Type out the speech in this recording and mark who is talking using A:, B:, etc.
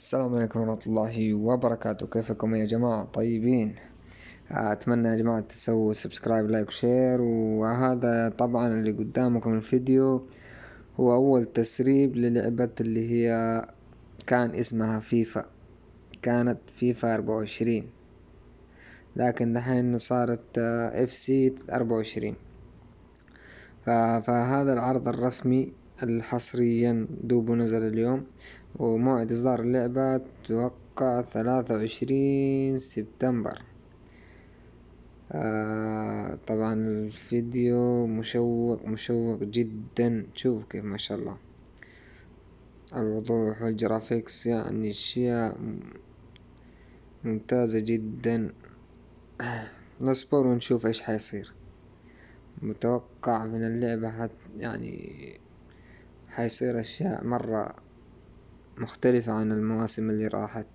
A: السلام عليكم ورحمة الله وبركاته. كيفكم يا جماعة؟ طيبين؟ أتمنى يا جماعة تسووا سبسكرايب لايك وشير. وهذا طبعا اللي قدامكم الفيديو هو أول تسريب للعبة اللي هي كان اسمها فيفا. كانت فيفا 24، لكن دحين صارت FC 24. فهذا العرض الرسمي الحصريا دوبه نزل اليوم، وموعد إصدار اللعبة توقع 23 سبتمبر. طبعا الفيديو مشوق جدا. شوف كيف ما شاء الله الوضوح والجرافيكس، يعني اشياء ممتازة جدا. نصبر ونشوف ايش حيصير. متوقع من اللعبة يعني حيصير اشياء مرة مختلفة عن المواسم اللي راحت.